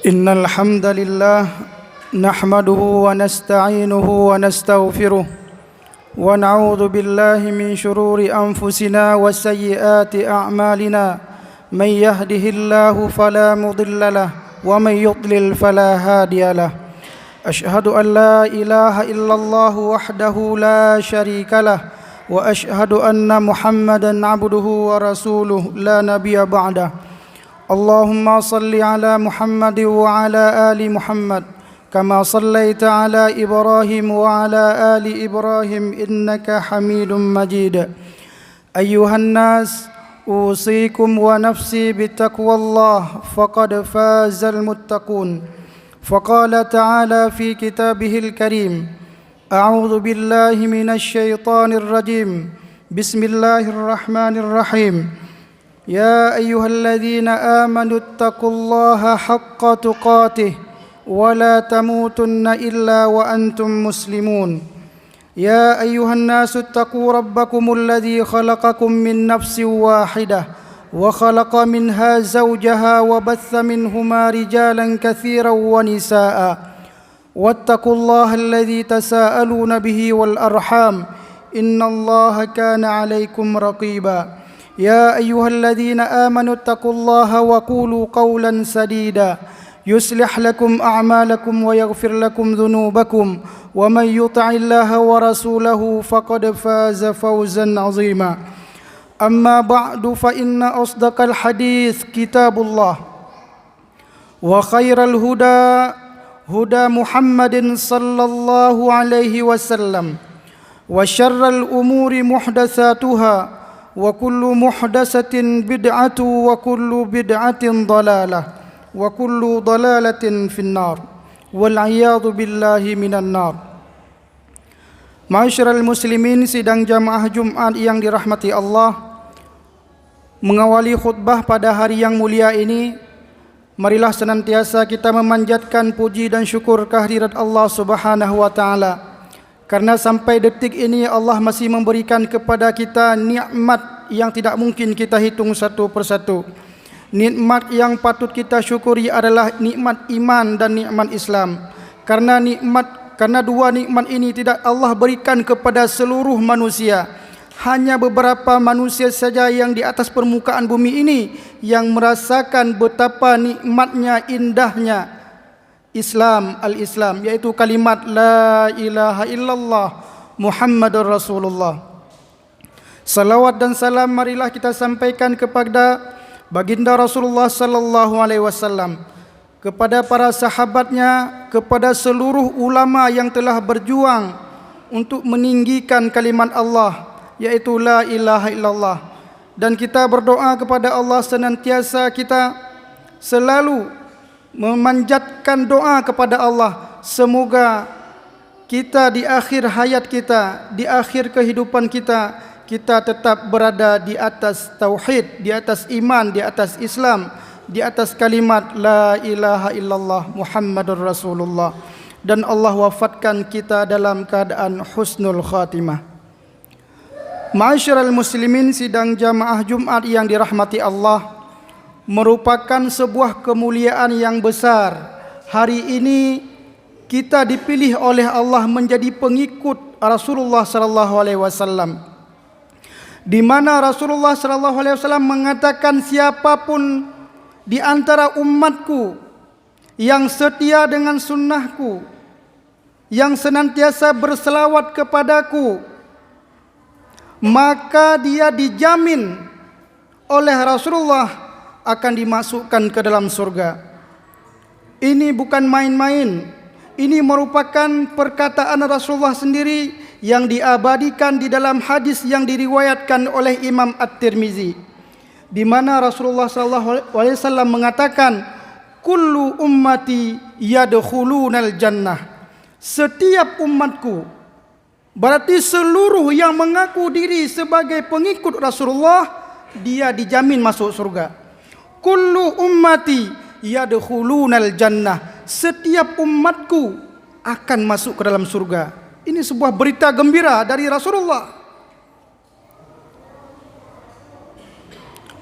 إن الحمد لله نحمده ونستعينه ونستغفره ونعوذ بالله من شرور أنفسنا وسيئات أعمالنا من يهده الله فلا مضل له ومن يضلل فلا هادي له أشهد أن لا إله إلا الله وحده لا شريك له وأشهد أن محمدا عبده ورسوله لا نبي بعده اللهم صل على محمد وعلى آل محمد كما صليت على إبراهيم وعلى آل إبراهيم إنك حميد مجيد أيها الناس أوصيكم ونفسي بتقوى الله فقد فاز المتقون فقال تعالى في كتابه الكريم أعوذ بالله من الشيطان الرجيم بسم الله الرحمن الرحيم يا أيها الذين آمنوا اتقوا الله حق تقاته ولا تموتن إلا وأنتم مسلمون يا أيها الناس اتقوا ربكم الذي خلقكم من نفس واحدة وخلق منها زوجها وبث منهما رجالا كثيرا ونساء واتقوا الله الذي تساءلون به والأرحام إن الله كان عليكم رقيبا يا أيها الذين آمنوا اتقوا الله وقولوا قولا سديدا يصلح لكم أعمالكم ويغفر لكم ذنوبكم ومن يطع الله ورسوله فقد فاز فوزا عظيما أما بعد فإن أصدق الحديث كتاب الله وخير الهدى هدى محمد صلى الله عليه وسلم وشر الأمور محدثاتها وكل محدثة بدعة وكل بدعة ضلالة وكل ضلالة في النار والعياذ بالله من النار. Ma'asyiral muslimin, sidang jamaah Jumat yang dirahmati Allah, mengawali khutbah pada hari yang mulia ini, marilah senantiasa kita memanjatkan puji dan syukur kehadirat Allah Subhanahu wa taala. Karena sampai detik ini Allah masih memberikan kepada kita nikmat yang tidak mungkin kita hitung satu persatu. Nikmat yang patut kita syukuri adalah nikmat iman dan nikmat Islam. Karena dua nikmat ini tidak Allah berikan kepada seluruh manusia. Hanya beberapa manusia saja yang di atas permukaan bumi ini yang merasakan betapa nikmatnya, indahnya Islam, al-Islam, yaitu kalimat La ilaha illallah Muhammadur Rasulullah. Salawat dan salam marilah kita sampaikan kepada baginda Rasulullah sallallahu alaihi wasallam, kepada para sahabatnya, kepada seluruh ulama yang telah berjuang untuk meninggikan kalimat Allah, yaitu La ilaha illallah. Dan kita berdoa kepada Allah senantiasa kita selalu memanjatkan doa kepada Allah, semoga kita di akhir hayat kita, di akhir kehidupan kita, kita tetap berada di atas tauhid, di atas iman, di atas Islam, di atas kalimat La ilaha illallah Muhammadur Rasulullah, dan Allah wafatkan kita dalam keadaan husnul khatimah. Ma'asyiral muslimin, sidang jamaah Jumat yang dirahmati Allah, merupakan sebuah kemuliaan yang besar. Hari ini kita dipilih oleh Allah menjadi pengikut Rasulullah sallallahu alaihi wasallam, di mana Rasulullah sallallahu alaihi wasallam mengatakan, siapapun di antara umatku yang setia dengan sunnahku, yang senantiasa berselawat kepadaku, maka dia dijamin oleh Rasulullah akan dimasukkan ke dalam surga. Ini bukan main-main. Ini merupakan perkataan Rasulullah sendiri yang diabadikan di dalam hadis yang diriwayatkan oleh Imam At-Tirmizi, di mana Rasulullah sallallahu alaihi wasallam mengatakan, kullu ummati yadkhulunal jannah. Setiap umatku, berarti seluruh yang mengaku diri sebagai pengikut Rasulullah, dia dijamin masuk surga. Kullu ummati yadkhulunal jannah. Setiap umatku akan masuk ke dalam surga. Ini sebuah berita gembira dari Rasulullah.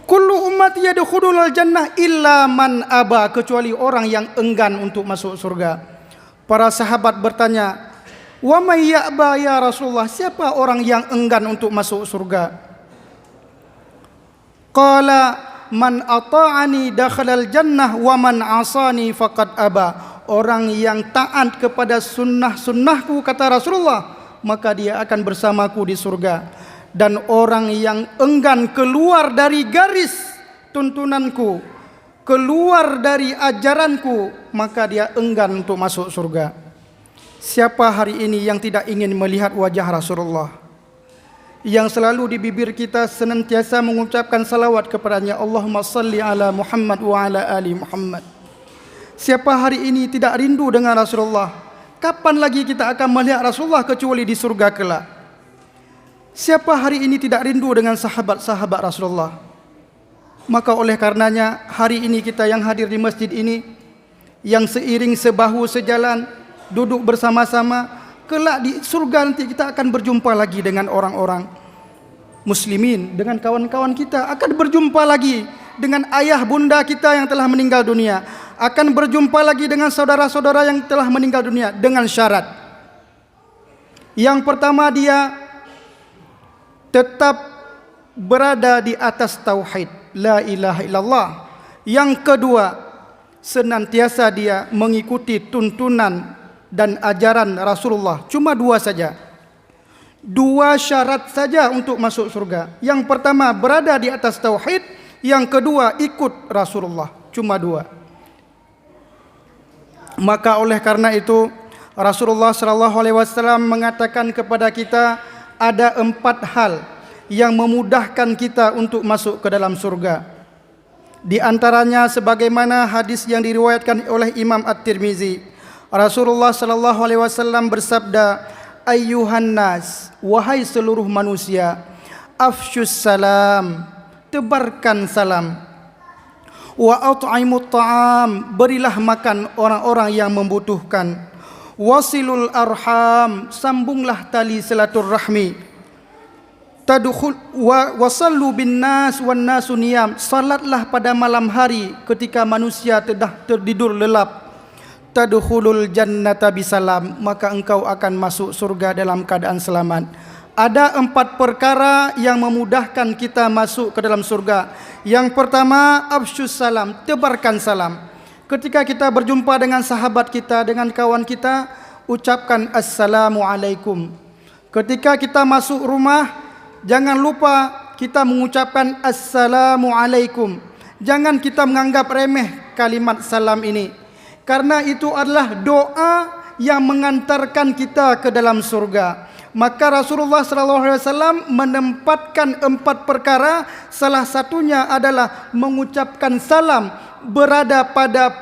Kullu ummati yadkhulul jannah illa man aba, kecuali orang yang enggan untuk masuk surga. Para sahabat bertanya, wa may ya'ba ya Rasulullah, siapa orang yang enggan untuk masuk surga? Qala man ata'ani dakhalal jannah wa man asani faqad aba. Orang yang taat kepada sunnahku, kata Rasulullah, maka dia akan bersamaku di surga. Dan orang yang enggan keluar dari garis tuntunanku, keluar dari ajaranku, maka dia enggan untuk masuk surga. Siapa hari ini yang tidak ingin melihat wajah Rasulullah, yang selalu di bibir kita senantiasa mengucapkan salawat kepadanya, Allahumma salli ala Muhammad wa ala ali Muhammad. Siapa hari ini tidak rindu dengan Rasulullah? Kapan lagi kita akan melihat Rasulullah kecuali di surga kelak? Siapa hari ini tidak rindu dengan sahabat-sahabat Rasulullah? Maka oleh karenanya hari ini kita yang hadir di masjid ini, yang seiring sebahu sejalan, duduk bersama-sama, kelak di surga nanti kita akan berjumpa lagi dengan orang-orang muslimin, dengan kawan-kawan kita, akan berjumpa lagi dengan ayah bunda kita yang telah meninggal dunia, akan berjumpa lagi dengan saudara-saudara yang telah meninggal dunia, dengan syarat. Yang pertama, dia tetap berada di atas tauhid, la ilaha illallah. Yang kedua, senantiasa dia mengikuti tuntunan dan ajaran Rasulullah. Cuma dua saja, dua syarat saja untuk masuk surga. Yang pertama, berada di atas tauhid. Yang kedua, ikut Rasulullah. Cuma dua. Maka oleh karena itu Rasulullah SAW mengatakan kepada kita, ada 4 hal yang memudahkan kita untuk masuk ke dalam surga. Di antaranya sebagaimana hadis yang diriwayatkan oleh Imam At-Tirmizi, Rasulullah SAW bersabda, ayyuhan nas, wahai seluruh manusia, afsyus salam, tebarkan salam. Wa at'imut ta'am, berilah makan orang-orang yang membutuhkan. Wasilul arham, sambunglah tali silaturahmi. Tadkhul wa sallu bin nas wan nasu niyam, salatlah pada malam hari ketika manusia telah tertidur lelap. Tadkhulul jannata bisalam, maka engkau akan masuk surga dalam keadaan selamat. Ada 4 perkara yang memudahkan kita masuk ke dalam surga. Yang pertama, afsyus salam, tebarkan salam. Ketika kita berjumpa dengan sahabat kita, dengan kawan kita, ucapkan assalamualaikum. Ketika kita masuk rumah, jangan lupa kita mengucapkan assalamualaikum. Jangan kita menganggap remeh kalimat salam ini, karena itu adalah doa yang mengantarkan kita ke dalam surga. Maka Rasulullah SAW menempatkan 4 perkara, salah satunya adalah mengucapkan salam berada pada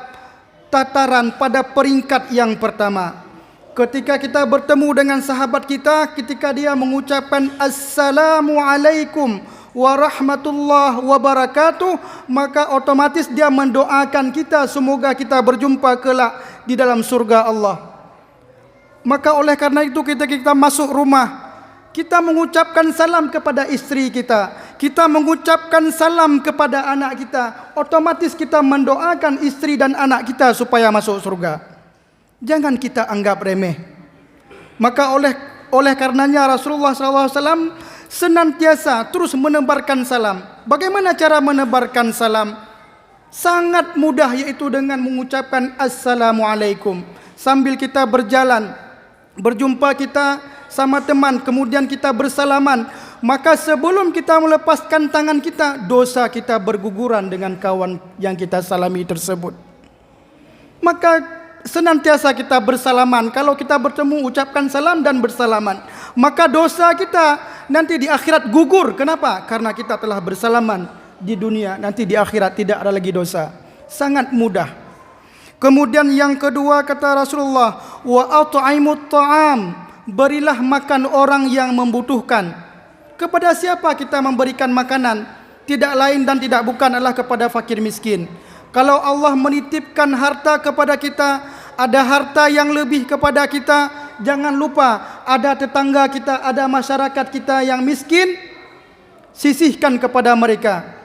tataran, pada peringkat yang pertama. Ketika kita bertemu dengan sahabat kita, ketika dia mengucapkan assalamualaikum warahmatullahi wabarakatuh, maka otomatis dia mendoakan kita semoga kita berjumpa kelak di dalam surga Allah. Maka oleh karena itu kita masuk rumah, kita mengucapkan salam kepada istri kita, kita mengucapkan salam kepada anak kita, otomatis kita mendoakan istri dan anak kita supaya masuk surga. Jangan kita anggap remeh. Maka oleh karenanya Rasulullah SAW senantiasa terus menebarkan salam. Bagaimana cara menebarkan salam? Sangat mudah, yaitu dengan mengucapkan assalamualaikum. Sambil kita berjalan, berjumpa kita sama teman, kemudian kita bersalaman, maka sebelum kita melepaskan tangan kita, dosa kita berguguran dengan kawan yang kita salami tersebut. Maka senantiasa kita bersalaman. Kalau kita bertemu, ucapkan salam dan bersalaman, maka dosa kita nanti di akhirat gugur. Kenapa? Karena kita telah bersalaman di dunia, nanti di akhirat tidak ada lagi dosa. Sangat mudah. Kemudian yang kedua, kata Rasulullah, wa at'imut ta'am, berilah makan orang yang membutuhkan. Kepada siapa kita memberikan makanan? Tidak lain dan tidak bukan adalah kepada fakir miskin. Kalau Allah menitipkan harta kepada kita, ada harta yang lebih kepada kita, jangan lupa ada tetangga kita, ada masyarakat kita yang miskin, sisihkan kepada mereka.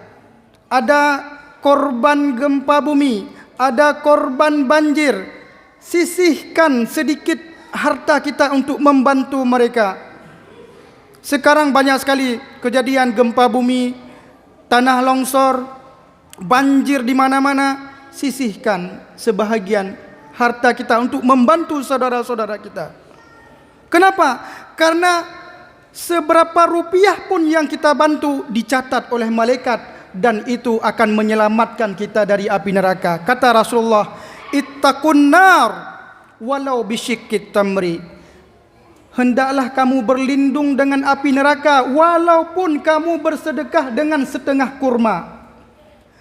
ada korban gempa bumi, ada korban banjir. Sisihkan sedikit harta kita untuk membantu mereka. Sekarang banyak sekali kejadian gempa bumi, tanah longsor, banjir di mana-mana. Sisihkan sebahagian harta kita untuk membantu saudara-saudara kita. Kenapa? Karena seberapa rupiah pun yang kita bantu dicatat oleh malaikat, dan itu akan menyelamatkan kita dari api neraka. Kata Rasulullah, ittaqun nar walau bisyikit tamri. Hendaklah kamu berlindung dengan api neraka walaupun kamu bersedekah dengan setengah kurma.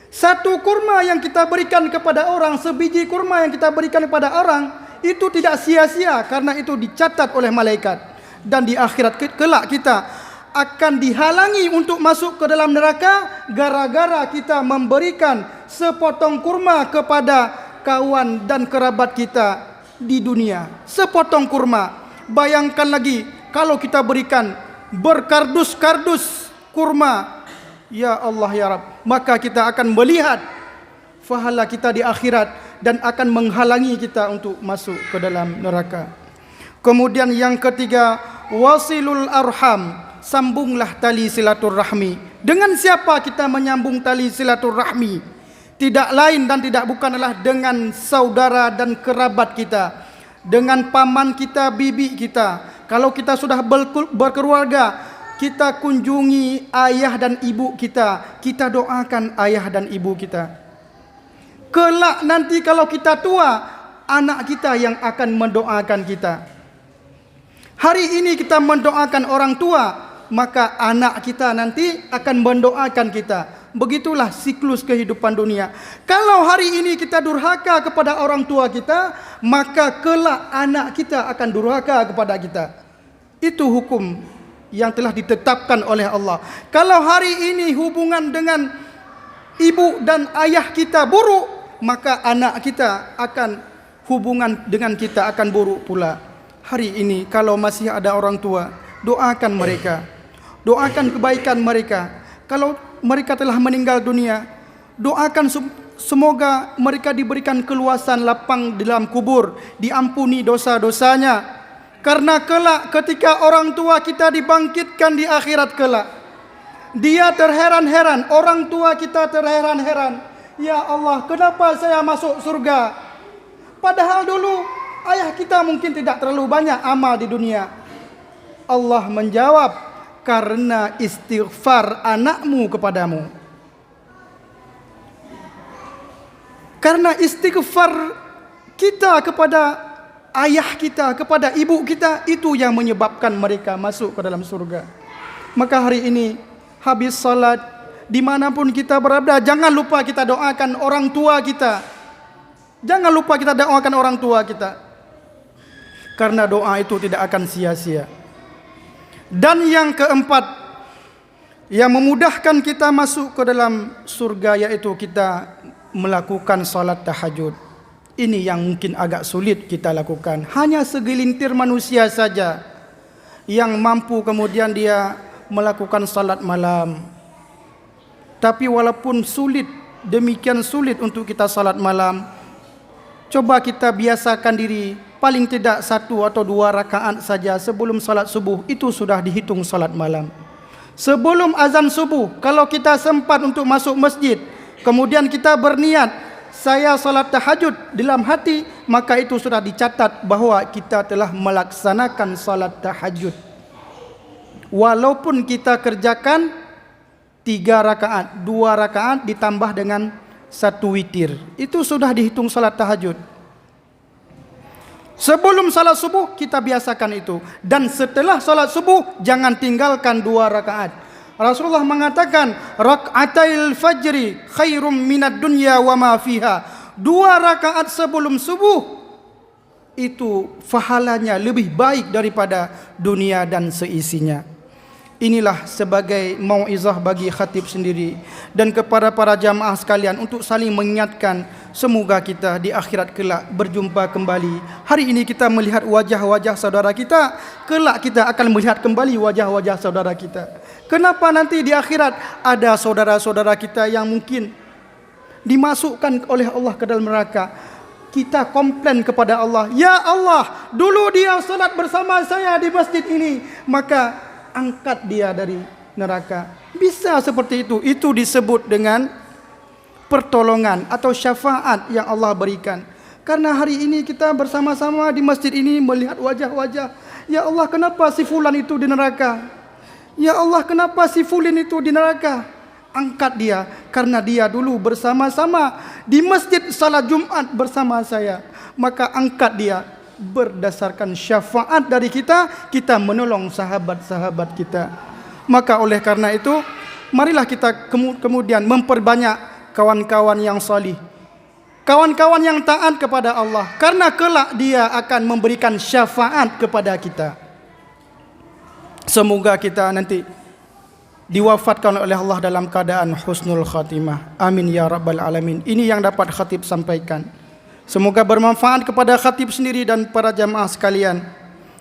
Satu kurma yang kita berikan kepada orang, sebiji kurma yang kita berikan kepada orang, itu tidak sia-sia karena itu dicatat oleh malaikat. Dan di akhirat kelak kita akan dihalangi untuk masuk ke dalam neraka gara-gara kita memberikan sepotong kurma kepada kawan dan kerabat kita di dunia. Sepotong kurma. Bayangkan lagi kalau kita berikan berkardus-kardus kurma. Ya Allah ya Rabb, maka kita akan melihat pahala kita di akhirat dan akan menghalangi kita untuk masuk ke dalam neraka. Kemudian yang ketiga, wasilul arham, sambunglah tali silaturahmi. Dengan siapa kita menyambung tali silaturahmi? Tidak lain dan tidak bukanlah dengan saudara dan kerabat kita, dengan paman kita, bibi kita. Kalau kita sudah berkeluarga, kita kunjungi ayah dan ibu kita, kita doakan ayah dan ibu kita. Kelak nanti kalau kita tua, anak kita yang akan mendoakan kita. Hari ini kita mendoakan orang tua, maka anak kita nanti akan mendoakan kita. Begitulah siklus kehidupan dunia. Kalau hari ini kita durhaka kepada orang tua kita, maka kelak anak kita akan durhaka kepada kita. Itu hukum yang telah ditetapkan oleh Allah. Kalau hari ini hubungan dengan ibu dan ayah kita buruk, maka anak kita akan hubungan dengan kita akan buruk pula. Hari ini kalau masih ada orang tua, doakan mereka. Doakan kebaikan mereka. Kalau mereka telah meninggal dunia, doakan semoga mereka diberikan keluasan lapang dalam kubur, diampuni dosa-dosanya. Karena kelak ketika orang tua kita dibangkitkan di akhirat kelak, dia terheran-heran, orang tua kita terheran-heran. Ya Allah, kenapa saya masuk surga? Padahal dulu ayah kita mungkin tidak terlalu banyak amal di dunia. Allah menjawab, karena istighfar anakmu kepadamu. Karena istighfar kita kepada ayah kita, kepada ibu kita, itu yang menyebabkan mereka masuk ke dalam surga. Maka hari ini habis salat, dimanapun kita berada, jangan lupa kita doakan orang tua kita. Jangan lupa kita doakan orang tua kita, karena doa itu tidak akan sia-sia. Dan yang keempat, yang memudahkan kita masuk ke dalam surga, yaitu kita melakukan salat tahajud. Ini yang mungkin agak sulit kita lakukan. Hanya segelintir manusia saja yang mampu kemudian dia melakukan salat malam. Tapi walaupun sulit, demikian sulit untuk kita salat malam, coba kita biasakan diri, paling tidak 1 atau 2 rakaat saja sebelum salat subuh, itu sudah dihitung salat malam. Sebelum azan subuh, kalau kita sempat untuk masuk masjid, kemudian kita berniat, saya salat tahajud dalam hati, maka itu sudah dicatat bahwa kita telah melaksanakan salat tahajud. Walaupun kita kerjakan 3 rakaat, 2 rakaat ditambah dengan 1 witir, itu sudah dihitung salat tahajud. Sebelum salat subuh kita biasakan itu, dan setelah salat subuh jangan tinggalkan 2 rakaat. Rasulullah mengatakan, rak'atail fajri khairum minad dunya wa ma fiha. 2 rakaat sebelum subuh itu pahalanya lebih baik daripada dunia dan seisinya. Inilah sebagai mauizah bagi khatib sendiri dan kepada para jamaah sekalian untuk saling mengingatkan, semoga kita di akhirat kelak berjumpa kembali. Hari ini kita melihat wajah-wajah saudara kita, kelak kita akan melihat kembali wajah-wajah saudara kita. Kenapa nanti di akhirat ada saudara-saudara kita yang mungkin dimasukkan oleh Allah ke dalam neraka? Kita komplain kepada Allah, ya Allah, dulu dia salat bersama saya di masjid ini, maka angkat dia dari neraka. Bisa seperti itu. Itu disebut dengan pertolongan atau syafaat yang Allah berikan. Karena hari ini kita bersama-sama di masjid ini melihat wajah-wajah. Ya Allah, kenapa si fulan itu di neraka? Ya Allah, kenapa si fulan itu di neraka? Angkat dia, karena dia dulu bersama-sama di masjid salat Jumat bersama saya. Maka angkat dia. Berdasarkan syafaat dari kita, kita menolong sahabat-sahabat kita. Maka oleh karena itu, marilah kita kemudian memperbanyak kawan-kawan yang salih, kawan-kawan yang taat kepada Allah, karena kelak dia akan memberikan syafaat kepada kita. Semoga kita nanti diwafatkan oleh Allah dalam keadaan husnul khatimah. Amin ya rabbal alamin. Ini yang dapat khatib sampaikan. Semoga bermanfaat kepada khatib sendiri dan para jamaah sekalian.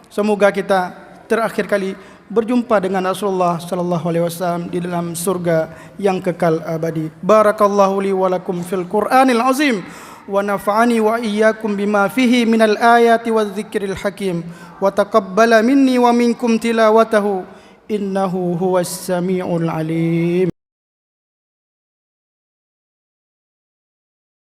Semoga kita terakhir kali berjumpa dengan Rasulullah sallallahu alaihi wasallam di dalam surga yang kekal abadi. Barakallahu li wa lakum fil Qur'anil azim wa nafa'ani wa iyyakum bima fihi minal ayati wadh-dhikril hakim wa taqabbala minni wa minkum tilawatahu innahu huwas samiul alim.